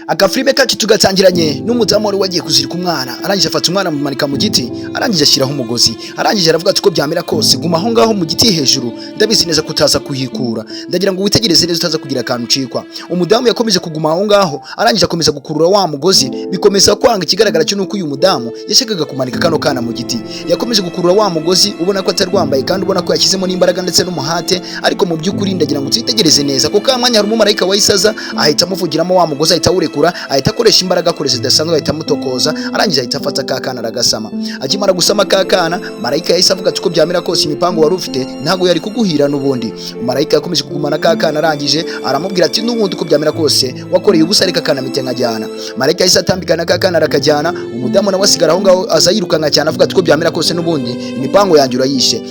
Agafilime kacu tugatangiranye n'umudamu wari wagiye kuzirika umwana, arangije afata umwana amumanika mu giti, arangije ashyiraho umugozi, arangije aravuga ati uko byamera kose guma aho ngaho mu giti hejuru, ndabizi neza kutaza kuhikura, ndagira ngo witegereze neza utaza kugira akantu ucikwa. Umudamu yakomeje kuguma aho ngaho, arangije akomeza gukurura wa mugozi, bikomeza kwanga. Ikigaragara cyo nuko uyu mudamu yashakaga kumanika kano kana mu giti, yakomeje gukurura wa mugozi, ubona ko atari rwambaye kandi ubona ko yashyizemo n'imbaraga ndetse n'umuhate, ariko mu by'ukuri ndagira ngo twitegereze neza kuko kamwanya hari umumarayika wayisaza ahita amuvugiramo wa mugozi, ahita awurekura, ahita akoresha imbaraga, akoresha zidasanzwe, ahita amutokoza, arangije ahita afata kakana aragasama. Akimara gusama kakana, marayika yahise avuga ati uko byamera kose imipango wari ufite ntago yari kuguhira n'ubundi. Marayika yakomeje kugumana kakana, arangije aramubwira ati n'ubundi uko byamera kose wakoreye ubusa, reka kana mite nkajyana. Marayika yahise atambikana kakana arakajyana, umudamu nawe asigara aho ngaho aza yirukanka cyane avuga ati uko byamera kose n'ubundi imipango yanjye urayishe.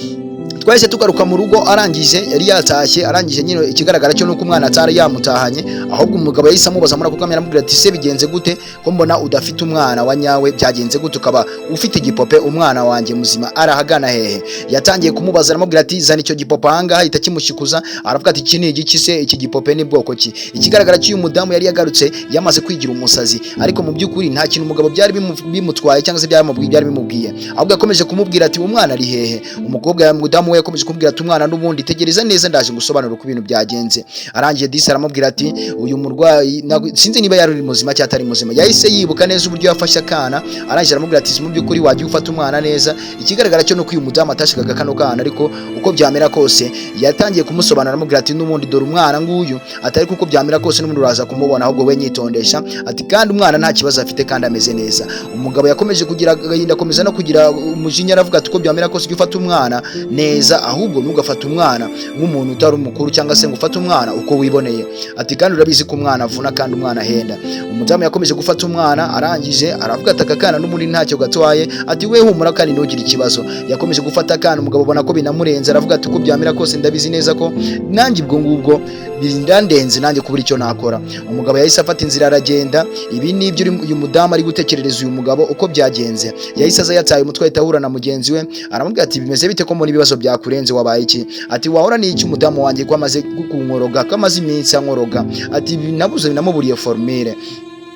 Twahise tugaruka mu rugo, arangije yari yatashye, arangije nyine ikigaragara cyo nuko umwana atari yamutahanye, ahubwo umugabo yahise amubaza muri ako kamera amubwira ati se bigenze gute ko mbona udafite umwana wa nyawe, byagenze gute ukaba ufite igipope, umwana wanjye muzima arahagana hehe? Yatangiye kumubaza, aramubwira ati zana icyo gipope ahangaha, ahita kimushikuza, aravuga ati iki ni igiki se, iki gipope ni bwoko ki? Ikigaragara cy'uyu mudamu yari yagarutse yamaze kwigira umusazi, ariko mu by'ukuri nta kintu umugabo byari bimutwaye cyangwa se byari bimubwiye, ahubwo yakomeje kumubwira ati umwana ari hehe? Umukobwa ya mudamu we yakomeje kumubwira ati umwana n'ubundi tegereza neza ndaje gusobanura uko ibintu byagenze. Arangije disi aramubwira ati uyu murwayi sinzi niba yari muzima cyangwa atari muzima. Yahise yibuka neza uburyo yafashe akana, arangije aramubwira ati mu by'ukuri wagiye ufata umwana neza. Ikigaragara cyo nuko uyu mudamu atashikaga kano kana, ariko uko byamera kose yatangiye kumusobanura, aramubwira ati n'ubundi dore umwana nguyu, atari kuko byamera kose n'umuntu uraza kumubona, ahubwo we nyitondesha, ati kandi umwana nta kibazo afite kandi ameze neza. Umugabo yakomeje kugira agahinda, akomeza no kugira umujinya, aravuga ati uko byamera kose ujye ufata umwana neza, ahubwo ntugafata umwana nk'umuntu utari umukuru cyangwa se ngo ufate umwana uko wiboneye. Ati kandi urabizi ko umwana avuna kandi umwana ahenda. Umudamu yakomeje gufata umwana, arangije aravuga ati aka kana n'ubundi ntacyo gatwaye, ati we humura kandi ntugire ikibazo. Yakomeje gufata akana, umugabo ubona ko binamurenze, aravuga ati uko byamera kose ndabizi neza ko nanjye ubwo ngubwo birandenze nanjye kubura icyo nakora. Umugabo yahise afata inzira aragenda. Ibi ni ibyo uyu mudamu ari gutekerereza uyu mugabo uko byagenze. Yahise aza yataye umutwe, ahita ahura na mugenzi we, aramubwira ati bimeze bite ko muri ibibazo byakurenze, wabaye iki? Ati wahora ni iki umudamu wanjye ko amaze kunkoroga, ko amaze iminsi ankoroga, ati nabuze namuburiye formule.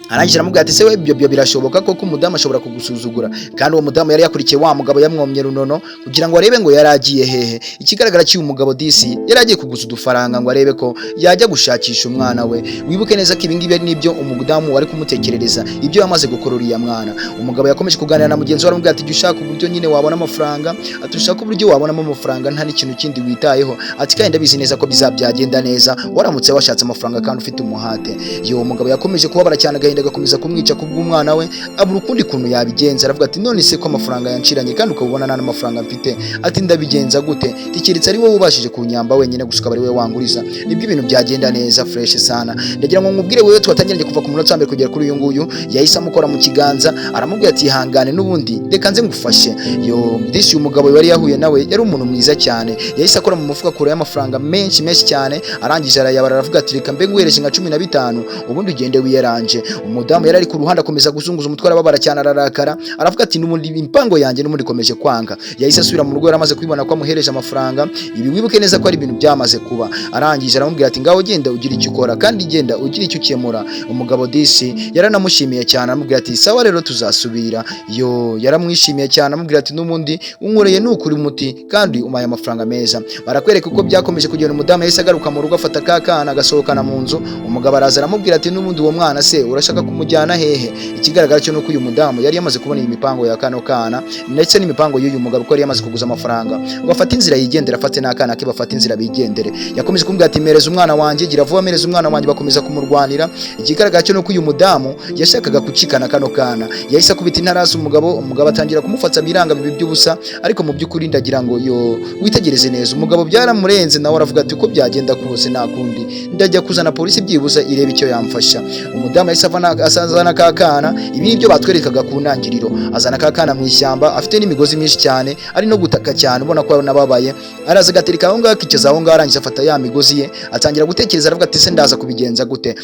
Arangije aramubwira ati se we ibyo birashoboka koko umudamu ashobora kugusuzugura? Kandi uwo mudamu yari yakurikiye wa mugabo yamwomye runono kugira ngo arebe ngo yaragiye hehe. Ikigaragara cy'uyu mugabo disi yari agiye kuguza udufaranga ngo arebe ko yajya gushakisha umwana we. Wibuke neza ko ibi ngibi nibyo umudamu wari kumutekerereza, ibyo yamaze gukorora iya mwana. Umugabo yakomeje kuganira na mugenzi we, aramubwira ati ushaka uburyo nyine wabona amafaranga, ati ushaka uburyo wabonamo amafaranga nta n'ikintu kindi witayeho, ati kandi ndabizi neza ko bizabyagenda neza waramutse washatse amafaranga kandi ufite umuhate. Yo mugabo yakomeje kubabara cyane, agakomeza kumwica kubw'umwana we, abura ukundi kuntu yabigenza. Aravuga ati none se ko amafaranga yanciranye kandi ukabona nta n'amafaranga mfite, ati ndabigenza gute? Tikiritse ari wowe ubashije kunyamba wenyine gusa ukaba ari we wanguriza, nibwo ibintu byagenda neza fresh sana. Ndagira ngo nkubwire wewe twatangiranye kuva ku munota wa mbere kugera kuri uyu nguyu, yahise amukora mu kiganza, aramubwira ati ihangane n'ubundi reka nze ngufashe. Yo disi umugabo yari yahuye nawe yari umuntu mwiza cyane, yahise akora mu mufuka kure y'amafaranga menshi cyane, arangije arayabara, aravuga ati reka mbe nguhereje nka 15 ubundi ugende wiyaranje. Umudamu yari ari ku ruhande akomeza guzunguza umutwe, arababara cyane, ararakara, aravuga ati n'ubundi impango yanjye n'ubundi ikomeje kwanga. Yahise asubira mu rugo, yaramaze kwibona ko amuhereje amafaranga. Ibi wibuke neza ko ari ibintu byamaze kuba. Arangije aramubwira ati ngaho genda ugira icyo ukora kandi genda ugira icyo ukemura. Umugabo disi yaranamushimiye cyane, aramubwira ati sawa rero tuzasubira. Yo yaramwishimiye cyane, aramubwira ati n'ubundi unkoreye n'ukuri umuti kandi umaye amafaranga meza. Barakwereka uko byakomeje kugenda. Umudamu yahise agaruka mu rugo, afata kakana agasohokana mu nzu. Umugabo araza aramubwira ati n'ubundi uwo mwana se urashaka kumujyana hehe? Ikigaragara cyo nuko uyu mudamu yari yamaze kubona imipango ya kano kana ndetse n'imipango y'uyu mugabo ko yari yamaze kuguza amafaranga ngo afate inzira yigendera, afate n'akana ke bafate inzira bigendere. Yakomeje kumubwira ati mereza umwana wanjye, gira vuba mereza umwana wanjye. Bakomeza kumurwanira. Ikigaragara cyo nuko uyu mudamu yashakaga kucikana kano kana, yahise akubita intarasi umugabo atangira kumufata miranga bibi by'ubusa, ariko mu by'ukuri ndagira ngo yo witegereze neza. Umugabo byaramurenze, nawe aravuga ati uko byagenda kose nakundi ndajya kuzana polisi byibuza irebe icyo yamfasha. Umudamu yahise asazana kakana. Ibi nibyo batwerekaga ku ntangiriro. Azana kakana mu ishyamba, afite n'imigozi myinshi cyane, ari no gutaka cyane, ubona ko nababaye. Araza gatereka aho ngaho, akicaza aho ngaho, arangije afata ya migozi ye, atangira gutekereza, aravuga ati se ndaza kubigenza gute?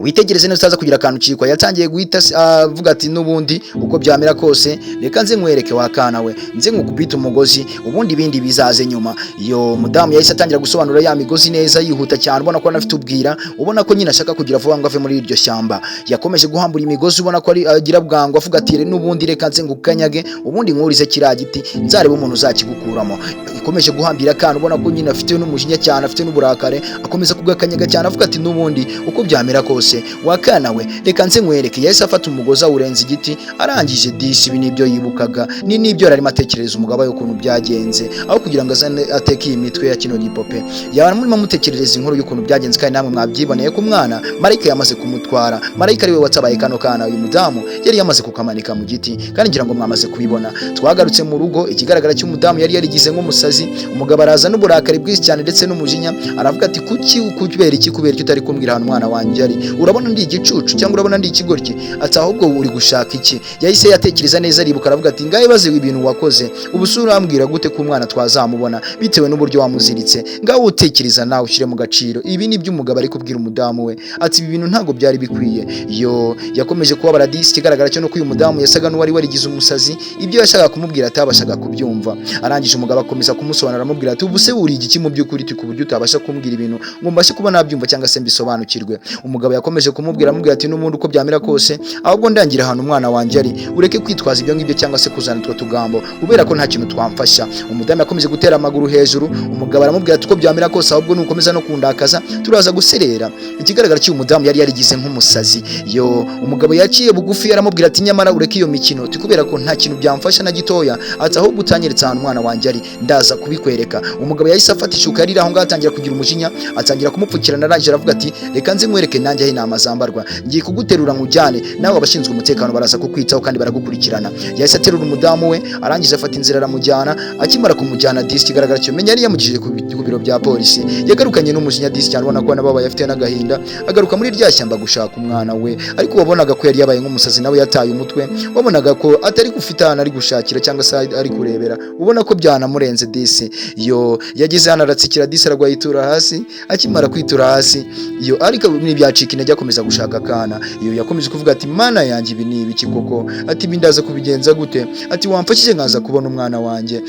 witegereze neza utaza kugira akantu cikwa. Yatangiye guhita avuga ati nubundi uko byamera kose reka nze nkwereke wakana we, nze nkukubita umugozi ubundi ibindi bizaze nyuma. Iyo mudamu yahise atangira gusobanura ya migozi neza yihuta cyane, ubona ko anafite ubwira, ubona ko nyine ashaka kugira vuba ngo ave muri iryo shyamba. Yakomeje guhambura imigozi, ubona ko ari agira bwangu, avuga ati nubundi reka nze ngukanyage ubundi nkurize kiriya giti nzareba umuntu uzakigukuramo. Ikomeje guhambira kana, ubona ko nyine afite n'umujinya cyane, afite n'uburakare, akomeza kugakanyaga cyane avuga ati nubundi uko byamera kose wakana we reka nze nkwereke. Yahise afata umugozi awurenza igiti, arangije disi ibi nibyo yibukaga nibyo yarimo atekereza umugabo y'ukuntu byagenze, aho kugira ngo azane ateke iyi mitwe ya kino gipope. Yaba murimo mutekerereza inkuru y'ukuntu byagenze, kandi namwe mwabyiboneye ku mwana marayika yamaze kumutwara. Marayika ariwe watabaye kano kana, uyu mudamu yari yamaze kukamanika mu giti, kandi ngira ngo mwamaze kubibona. Twagarutse mu rugo, ikigaragara cy'umudamu yari yarigize nk'umusazi. Umugabo araza n'uburakari bwinshi cyane ndetse n'umujinya, aravuga ati kubera iki utari kumbwira hano umwana wanjye ari, urabona ndi igicucu cyangwa urabona ndi ikigoryi? Ati ahubwo uri gushaka iki? Yahise yatekereza neza, aribuka aravuga ati ngahe baze ibintu wakoze, ubu sura urambwira gute ko umwana twazamubona bitewe n'uburyo wamuziritse? Ngaho utekereza nawe ushyire mu gaciro. Ibi ni by'umugabo ari kubwira umudamu we, ati ibi bintu ntabwo byari bikwiye. Yo yakomeje kubabara disi, ikigaragara cyo no ko uyu mudamu yasaga n'uwari warigize umusazi, ibyo yashaka kumubwira atabashaga kubyumva. Arangije umugabo akomeza kumusobanura amubwira ati ubu se uri igiki mu by'ukuri ku buryo utabasha kumbwira ibintu ngo mbashe kuba nabyumva cyangwa se mbisobanukirwe. Umugabo yakomeje kumubwira amubwira ati n'umuntu uko byamera kose ahubwo ndangira ahantu umwana wanjye ari, ureke kwitwaza ibyo ngibyo cyangwa se kuzana utwo tugambo kubera ko nta kintu twamfasha. Umudamu yakomeje gutera amaguru hejuru, umugabo aramubwira ati uko byamera kose ahubwo nukomeza no kundakaza turaza guserera. Ikigaragara cy'uyu mudamu yari yarigize nk'umusazi. Yo umugabo yaciye bugufi, aramubwira ati nyamara ureke iyo mikino, kubera ko nta kintu byamfasha na gitoya, ati ahubwo utanyeretse ahantu umwana wanjye ari ndaza kubikwereka. Umugabo yahise afata ishuka yari aho ngaho atangira kugira umujinya, atangira kumupfukirana, arangije aravuga ati reka nze nkwereke nanjye aho inama zambarwa, ngiye kuguterura nkujyane nawe, abashinzwe umutekano baraza kukwitaho kandi baragukurikirana. Yahise aterura umudamu we, arangije afata inzira aramujyana. Akimara kumujyana disi, kigaragara cyo menya yari yamugije ku biro bya polisi. Yagarukanye n'umujinya disi cyane, ubona ko nababaye afite n'agahinda, agaruka muri rya shyamba gushaka umwana we, ariko wabonaga ko yari yabaye nk'umusazi nawe yataye umutwe, wabonaga ko atari gufita hano ari gushakira cyangwa se ari kurebera, ubona ko byanamurenze disi. Yo yagize hano aratsikira disi, aragwa yitura hasi. Akimara kwitura hasi, yo ariko n'ibyacika intege akomeza gushaka kana. Yo yakomeje kuvuga ati mana yanjye ibi ni ibiki koko, ati bindaza kubigenza gute, ati wamfashije nkaza kubona umwana wanjye.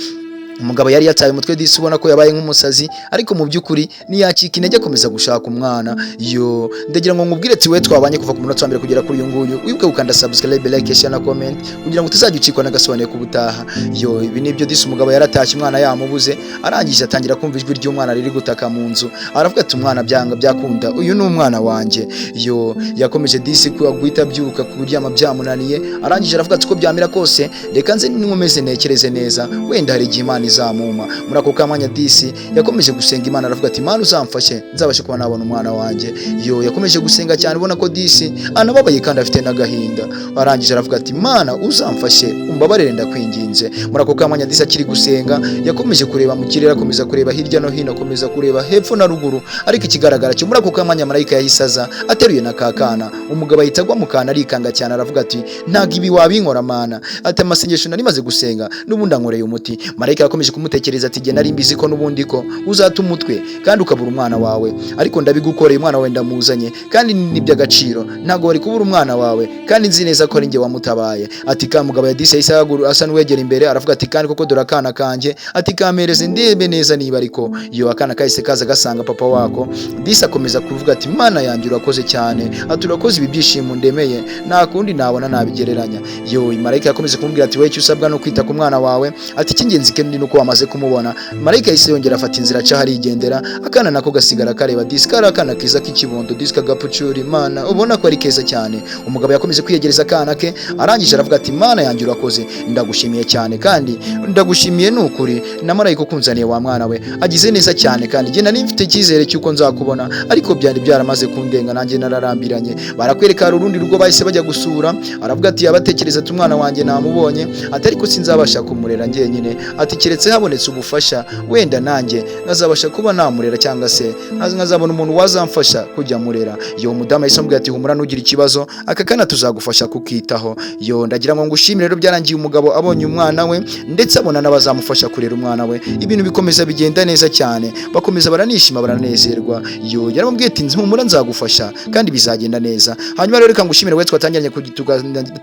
Umugabo yari yataye umutwe disi, ubona ko yabaye nk'umusazi, ariko mu by'ukuri ntiyacika intege akomeza gushaka umwana. Yo ndagira ngo nkubwire ati we twabanye kuva ku munota wa mbere kugera kuri uyu nguyu, wibuke gukanda subscribe, like, share na comment kugira ngo utazajya ucikwa n'agasobanuye ku butaha. Yo ibi nibyo disi, umugabo yaratashye umwana yamubuze, arangije atangira kumva ijwi ry'umwana riri gutaka mu nzu, aravuga ati umwana byanga byakunda uyu ni umwana wanjye. Yo yakomeje disi guhita abyuka kuryama byamunaniye, arangije aravuga ati uko byamera kose reka nze nkomeze ntekereze neza, wenda hari igihe Imana izamuma. Muri ako kamanya disi yakomeje gusenga Imana, aravuga ati Imana uzamfashe nzabashe kuba nabona umwana wanjye. Yo yakomeje gusenga cyane, ubona ko disi anababaye kandi afite n'agahinda. Arangije aravuga ati Imana uzamfashe umbabarire ndakwinginze. Muri ako kamanya disi akiri gusenga, yakomeje kureba mu kirere, akomeza kureba hirya no hino, akomeza kureba hepfo na ruguru, ariko ikigaragara cyo muri ako kamanya marayika yahise aza ateruye na kakana. Umugabo ahita agwa mu kana arikanga cyane, aravuga ati ntago ibi wabinkora mana, ati amasengesho nari maze gusenga n'ubundi ankoreye umuti. Marayika yakomeje kumutekereza ati nari mbizi ko n'ubundi ko uzata umutwe kandi ukabura umwana wawe, ariko ndabigukoreye, umwana wawe ndamuzanye kandi ni by'agaciro, ntago wari kubura umwana wawe kandi nzi neza ko ari njye wamutabaye. Ati ka mugabo ya disi yahise asa n'uwegera imbere, aravuga ati kandi koko dore akana kanjye, ati kamereze ndebe neza niba ariko. Iyo akana kahise kaza gasanga papa wako. Disi akomeza kuvuga ati mana yanjye urakoze cyane, ati urakoze ibi byishimo ndemeye, nta kundi nabona nabigereranya. Yo marayika yakomeje kumubwira ati we icyo usabwa no kwita ku mwana wawe, ati icy'ingenzi kandi nuko wamaze kumubona. Marayika yahise yongera afata inzira aca harigendera, akana nako gasigara kareba disi, kari akana kiza k'ikibondo disi kagapucura. Imana ubona ko ari keza cyane. Umugabo yakomeje kwiyegereza akana ke, arangije aravuga ati mana yanjye urakoze, ndagushimiye cyane kandi ndagushimiye n'ukuri na marayika ukunzaniye wa mwana we, agize neza cyane kandi njye nari mfite icyizere cy'uko nzakubona, ariko byari byaramaze kundenga nanjye nararambiranye. Barakwereka hari urundi rugo bahise bajya gusura, aravuga ati yabatekereza ati umwana wanjye namubonye, ati ariko sinzabasha kumurera njyenyine, ati keretse habonetse ubufasha wenda nanjye nkazabasha kuba namurera cyangwa se nkazabona umuntu wazamfasha kujya murera. Yo mudamu yahise amubwira ati humura nugira ikibazo aka kana tuzagufasha kukitaho. Yo ndagira ngo ngushimire rero, byarangiye umugabo abonye umwana we ndetse abona n'abazamufasha kurera umwana we, ibintu bikomeza bigenda neza cyane, bakomeza baranishima baranezerwa. Yo yaramubwiye ati humura nzagufasha kandi bizagenda neza. Hanyuma rero reka ngushimire we twatangiranye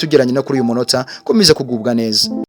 tugeranye no kuri uyu munota, komeza kugubwa neza.